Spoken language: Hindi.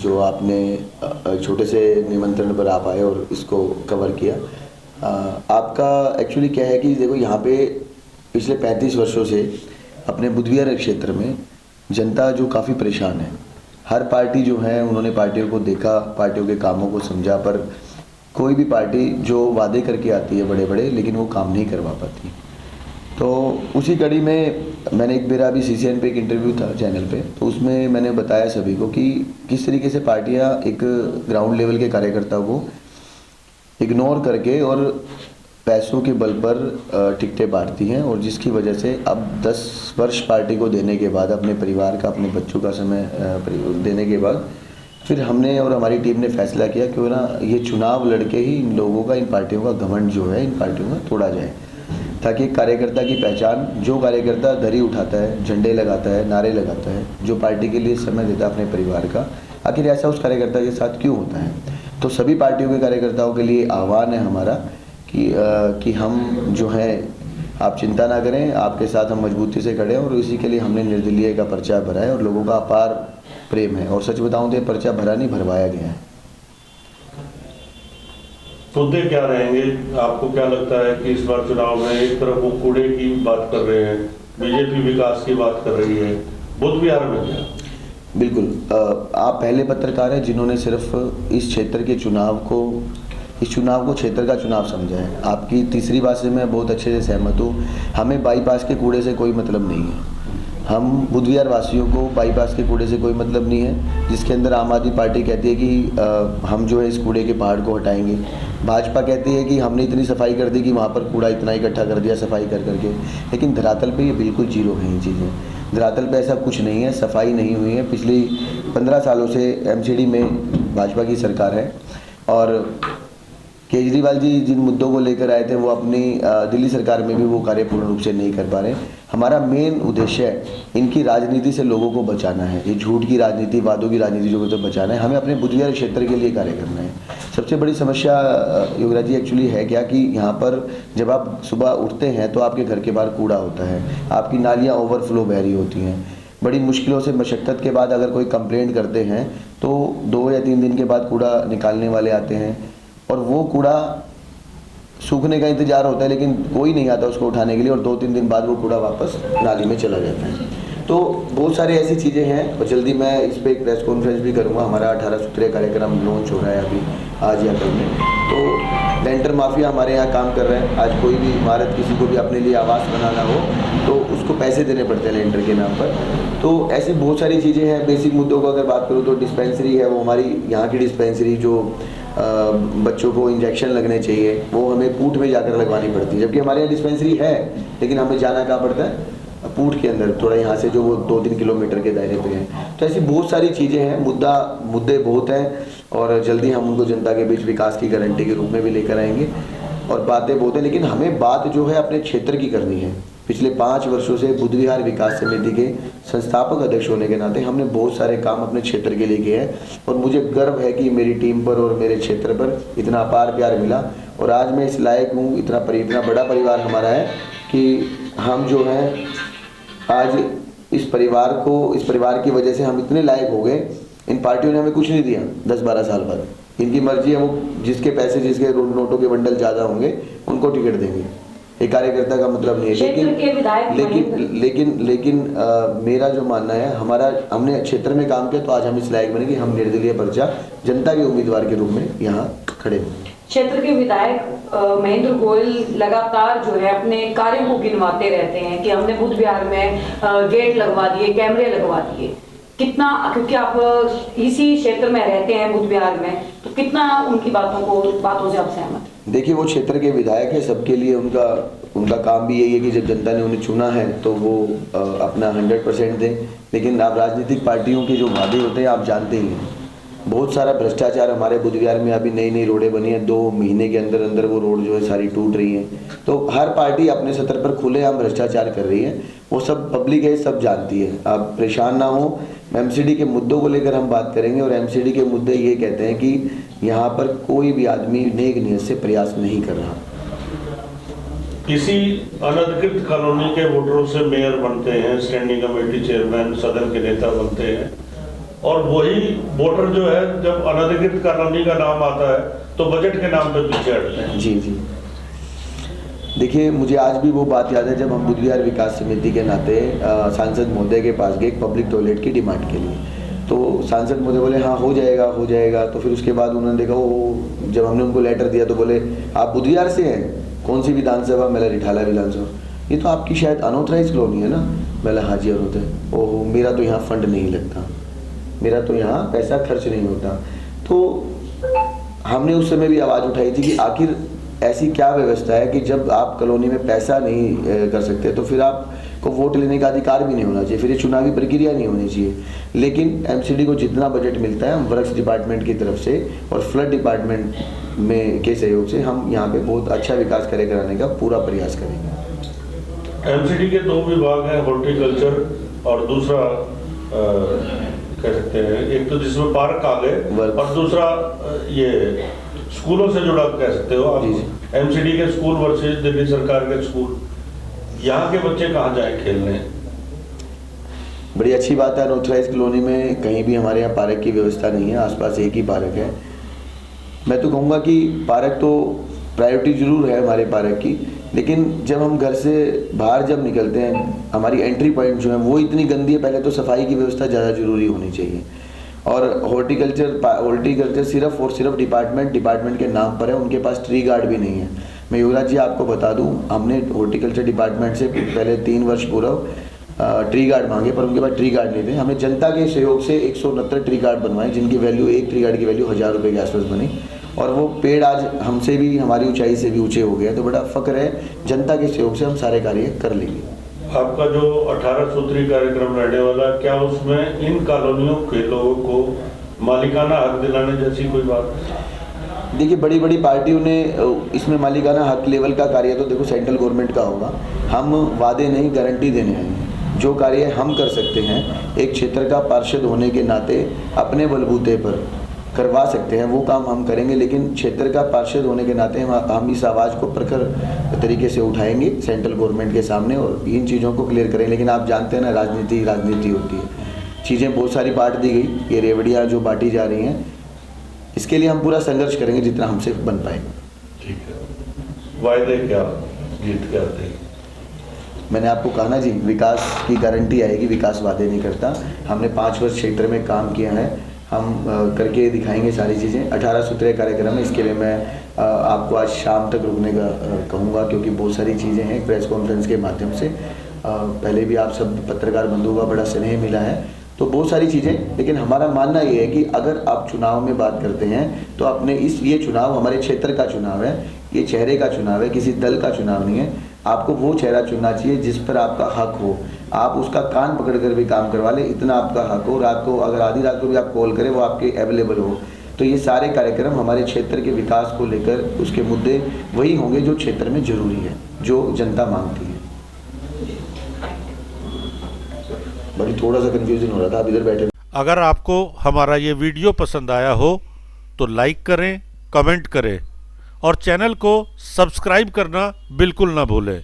जो आपने छोटे से निमंत्रण पर आप आए और इसको कवर किया। आपका एक्चुअली क्या है कि देखो यहाँ पे पिछले 35 वर्षों से अपने बुधविहार क्षेत्र में जनता जो काफ़ी परेशान है। हर पार्टी जो है उन्होंने पार्टियों को देखा, पार्टियों के कामों को समझा, पर कोई भी पार्टी जो वादे करके आती है बड़े बड़े, लेकिन वो काम नहीं करवा पाती। तो उसी कड़ी में मैंने एक मेरा अभी CCN पे एक इंटरव्यू था चैनल पे, तो उसमें मैंने बताया सभी को कि किस तरीके से पार्टियां एक ग्राउंड लेवल के कार्यकर्ताओं को इग्नोर करके और पैसों के बल पर टिकटें बांटती हैं, और जिसकी वजह से अब 10 वर्ष पार्टी को देने के बाद, अपने परिवार का, अपने बच्चों का समय देने के बाद, फिर हमने और हमारी टीम ने फैसला किया क्यों ना ये चुनाव लड़के ही इन लोगों का, इन पार्टियों का घमंड जो है इन पार्टियों में तोड़ा जाए, ताकि एक कार्यकर्ता की पहचान, जो कार्यकर्ता दरी उठाता है, झंडे लगाता है, नारे लगाता है, जो पार्टी के लिए समय देता है अपने परिवार का, आखिर ऐसा उस कार्यकर्ता के साथ क्यों होता है। तो सभी पार्टियों के कार्यकर्ताओं के लिए आह्वान है हमारा कि हम जो है, आप चिंता ना करें, आपके साथ हम मजबूती से खड़े हैं, और इसी के लिए हमने निर्दलीय का पर्चा भरा है और लोगों का अपार प्रेम है। और सच बताऊं तो ये पर्चा भरा नहीं, भरवाया गया है। मुद्दे क्या रहेंगे? आपको क्या लगता है कि इस बार चुनाव में एक तरफ वो कूड़े की बात कर रहे हैं, बीजेपी विकास की बात कर रही है, बुधविहार में क्या? बिल्कुल, आप पहले पत्रकार हैं जिन्होंने सिर्फ इस क्षेत्र के चुनाव को, इस चुनाव को क्षेत्र का चुनाव समझा है। आपकी तीसरी बात से मैं बहुत अच्छे से सहमत हूँ। हमें बाईपास के कूड़े से कोई मतलब नहीं है। हम बुधविहार वासियों को बाईपास के कूड़े से कोई मतलब नहीं है, जिसके अंदर आम आदमी पार्टी कहती है कि हम जो है इस कूड़े के पहाड़ को हटाएंगे। भाजपा कहती है कि हमने इतनी सफाई कर दी कि वहाँ पर कूड़ा इतना इकट्ठा कर दिया सफाई कर करके, लेकिन धरातल पे ये बिल्कुल जीरो है ये चीज़ें। धरातल पे ऐसा कुछ नहीं है, सफाई नहीं हुई है। पिछली 15 सालों से MCD में भाजपा की सरकार है, और केजरीवाल जी जिन मुद्दों को लेकर आए थे वो अपनी दिल्ली सरकार में भी वो कार्य पूर्ण रूप से नहीं कर पा रहे। हमारा मेन उद्देश्य है इनकी राजनीति से लोगों को बचाना है, ये झूठ की राजनीति, वादों की राजनीति जो तो बचाना है। हमें अपने बुधविहार क्षेत्र के लिए कार्य करना है। सबसे बड़ी समस्या योगराज जी एक्चुअली है क्या कि यहाँ पर जब आप सुबह उठते हैं तो आपके घर के बाहर कूड़ा होता है, आपकी नालियाँ ओवरफ्लो बह रही होती हैं। बड़ी मुश्किलों से, मशक्क़त के बाद अगर कोई कंप्लेंट करते हैं तो 2 या 3 दिन के बाद कूड़ा निकालने वाले आते हैं, और वो कूड़ा सूखने का इंतजार होता है, लेकिन कोई नहीं आता उसको उठाने के लिए, और 2-3 दिन बाद वो कूड़ा वापस नाली में चला जाता है। तो बहुत सारी ऐसी चीज़ें हैं, और जल्दी मैं इस पर एक प्रेस कॉन्फ्रेंस भी करूँगा। हमारा 18 सूत्रीय कार्यक्रम लॉन्च हो रहा है अभी आज या कल में। तो लेंटर माफिया हमारे यहाँ काम कर रहे हैं। आज कोई भी इमारत, किसी को भी अपने लिए आवास बनाना हो तो उसको पैसे देने पड़ते हैं लेंटर के नाम पर। तो ऐसी बहुत सारी चीज़ें हैं। बेसिक मुद्दों को अगर बात करूँ तो डिस्पेंसरी है, वो हमारी यहाँ की डिस्पेंसरी जो बच्चों को इंजेक्शन लगने चाहिए वो हमें पूट में जाकर लगवानी पड़ती है, जबकि हमारे यहाँ डिस्पेंसरी है, लेकिन हमें जाना कहाँ पड़ता है, पूट के अंदर, थोड़ा यहाँ से जो वो 2-3 किलोमीटर के दायरे पे है। तो ऐसी बहुत सारी चीज़ें हैं, मुद्दे बहुत हैं, और जल्दी हम उनको जनता के बीच विकास की गारंटी के रूप में भी लेकर आएंगे। और बातें बहुत हैं, लेकिन हमें बात जो है अपने क्षेत्र की करनी है। पिछले 5 वर्षों से बुधविहार विकास समिति के संस्थापक अध्यक्ष होने के नाते हमने बहुत सारे काम अपने क्षेत्र के लिए किए हैं, और मुझे गर्व है कि मेरी टीम पर और मेरे क्षेत्र पर इतना अपार प्यार मिला, और आज मैं इस लायक हूँ, इतना बड़ा परिवार हमारा है कि हम जो हैं आज इस परिवार की वजह से हम इतने लायक हो गए। इन पार्टियों ने हमें कुछ नहीं दिया 10-12 साल बाद, इनकी मर्जी है, वो जिसके पैसे, जिसके नोटों के बंडल ज़्यादा होंगे उनको टिकट देंगे। एक कार्यकर्ता का मतलब नहीं है, लेकिन मेरा जो मानना है, हमने क्षेत्र में काम किया तो आज हम इस लायक बने कि हम निर्दलीय पर्चा जनता के उम्मीदवार के रूप में यहाँ खड़े हैं। क्षेत्र के विधायक महेंद्र गोयल लगातार जो है अपने कार्यों को गिनवाते रहते हैं कि हमने बुधविहार में गेट लगवा दिए, कैमरे लगवा दिए। कितना, क्योंकि आप इसी क्षेत्र में रहते हैं बुधविहार में, तो कितना उनकी बातों से आप सहमत? देखिए, वो क्षेत्र के विधायक है, सबके लिए उनका काम भी यही है कि जब जनता ने उन्हें चुना है तो वो अपना 100% दें। लेकिन आप राजनीतिक पार्टियों के जो वादे होते हैं आप जानते ही हैं, बहुत सारा भ्रष्टाचार हमारे बुधविहार में। अभी नई रोडें बनी हैं, 2 महीने के अंदर वो रोड जो है सारी टूट रही हैं। तो हर पार्टी अपने स्तर पर खुलेआम भ्रष्टाचार कर रही है, वो सब पब्लिक है, सब जानती है। आप परेशान ना हो। MCD के मुद्दों को लेकर हम बात करेंगे, और MCD के मुद्दे ये कहते हैं कि यहाँ पर कोई भी आदमी नेक नियत से प्रयास नहीं कर रहा। किसी अनधिकृत कॉलोनी के वोटरों से मेयर बनते हैं, स्टैंडिंग कमेटी चेयरमैन, सदन के नेता बनते हैं, और वही वोटर जो है जब अनधिकृत कॉलोनी का नाम आता है तो बजट के नाम पे पीछे हटते हैं। जी जी, देखिए मुझे आज भी वो बात याद है जब हम बुद्ध विहार विकास समिति के नाते सांसद महोदय के पास गए एक पब्लिक टॉयलेट की डिमांड के लिए। तो सांसद महोदय बोले हाँ हो जाएगा हो जाएगा। तो फिर उसके बाद उन्होंने देखा वो जब हमने उनको लेटर दिया तो बोले आप बुद्ध विहार से हैं, कौन सी विधानसभा? मैंने रिठाला विधानसभा। ये तो आपकी शायद अनऑथराइज कॉलोनी है ना? मैंने हाँ जी अनऑथराइज। ओहो, मेरा तो यहाँ फंड नहीं लगता, मेरा तो यहाँ पैसा खर्च नहीं होता। तो हमने उस समय भी आवाज़ उठाई थी कि आखिर ऐसी क्या व्यवस्था है कि जब आप कॉलोनी में पैसा नहीं कर सकते तो फिर आपको वोट लेने का अधिकार भी नहीं होना चाहिए, फिर ये चुनावी प्रक्रिया नहीं होनी चाहिए। लेकिन एमसीडी को जितना बजट मिलता है हम वर्क्स डिपार्टमेंट की तरफ से और फ्लड डिपार्टमेंट में के सहयोग से हम यहाँ पे बहुत अच्छा विकास कराने का पूरा प्रयास करेंगे। एमसीडी के दो विभाग हैं, हॉर्टिकल्चर और दूसरा कह सकते हैं, एक तो जिसमें पार्क आ गए और दूसरा ये स्कूलों से जुड़ा कह सकते हो आप। एमसीडी के स्कूल वर्सेस दिल्ली सरकार के स्कूल, यहाँ के बच्चे कहाँ जाए खेलने? बड़ी अच्छी बात है, अनऑथराइज कॉलोनी में कहीं भी हमारे यहाँ पार्क की व्यवस्था नहीं है, आसपास एक ही पार्क है। मैं तो कहूँगा कि पार्क तो प्रायोरिटी जरूर है हमारे पार्क की, लेकिन जब हम घर से बाहर जब निकलते हैं हमारी एंट्री पॉइंट जो है वो इतनी गंदी है, पहले तो सफाई की व्यवस्था ज़्यादा जरूरी होनी चाहिए। और हॉर्टिकल्चर सिर्फ और सिर्फ डिपार्टमेंट के नाम पर है, उनके पास ट्री गार्ड भी नहीं है। मैं युवराज जी आपको बता दूं, हमने हॉर्टिकल्चर डिपार्टमेंट से पहले 3 वर्ष पूर्व ट्री गार्ड मांगे पर उनके पास ट्री गार्ड नहीं थे। हमने जनता के सहयोग से 169 ट्री गार्ड बनवाए जिनकी वैल्यू, एक ट्री गार्ड की वैल्यू 1000 रुपये के आसपास बनी। और वो पेड़ आज हमसे भी, हमारी ऊंचाई से भी ऊंचे हो गए। तो बड़ा फख्र है, जनता के सहयोग से हम सारे कार्य कर लेंगे। आपका जो 18 सूत्री कार्यक्रम रहने वाला, क्या उसमें इन कॉलोनियों के लोगों को मालिकाना हक दिलाने जैसी कोई बात? देखिए बड़ी बड़ी पार्टियों ने इसमें मालिकाना हक लेवल का कार्य तो देखो सेंट्रल गवर्नमेंट का होगा। हम वादे नहीं गारंटी देने आए हैं। जो कार्य हम कर सकते हैं एक क्षेत्र का पार्षद होने के नाते अपने बलबूते पर करवा सकते हैं, वो काम हम करेंगे। लेकिन क्षेत्र का पार्षद होने के नाते हम इस आवाज़ को प्रखर तरीके से उठाएंगे सेंट्रल गवर्नमेंट के सामने और इन चीज़ों को क्लियर करेंगे। लेकिन आप जानते हैं ना, राजनीति होती है, चीज़ें बहुत सारी बांट दी गई, ये रेवड़ियाँ जो बांटी जा रही हैं, इसके लिए हम पूरा संघर्ष करेंगे जितना हमसे बन पाएगा। ठीक है, वायदे क्या, जीत क्या आते हैं? मैंने आपको कहा ना जी, विकास की गारंटी आएगी, विकास वादे नहीं करता। हमने 5 वर्ष क्षेत्र में काम किया है, हम करके दिखाएंगे सारी चीज़ें। 18 सूत्रीय कार्यक्रम है, इसके लिए मैं आपको आज शाम तक रुकने का कहूँगा क्योंकि बहुत सारी चीज़ें हैं प्रेस कॉन्फ्रेंस के माध्यम से। पहले भी आप सब पत्रकार बंधुओं का बड़ा स्नेह मिला है, तो बहुत सारी चीज़ें। लेकिन हमारा मानना ये है कि अगर आप चुनाव में बात करते हैं तो अपने ये चुनाव हमारे क्षेत्र का चुनाव है, ये चेहरे का चुनाव है, किसी दल का चुनाव नहीं है। आपको वो चेहरा चुनना चाहिए जिस पर आपका हक हो, आप उसका कान पकड़कर भी काम करवा ले, इतना आपका हक हो। रात को अगर आधी रात को भी आप कॉल करें वो आपके अवेलेबल हो। तो ये सारे कार्यक्रम हमारे क्षेत्र के विकास को लेकर उसके मुद्दे वही होंगे जो क्षेत्र में जरूरी है, जो जनता मांगती है। बड़ी थोड़ा सा कंफ्यूजन हो रहा था, आप इधर बैठे। अगर आपको हमारा ये वीडियो पसंद आया हो तो लाइक करें, कमेंट करें और चैनल को सब्सक्राइब करना बिल्कुल ना भूलें।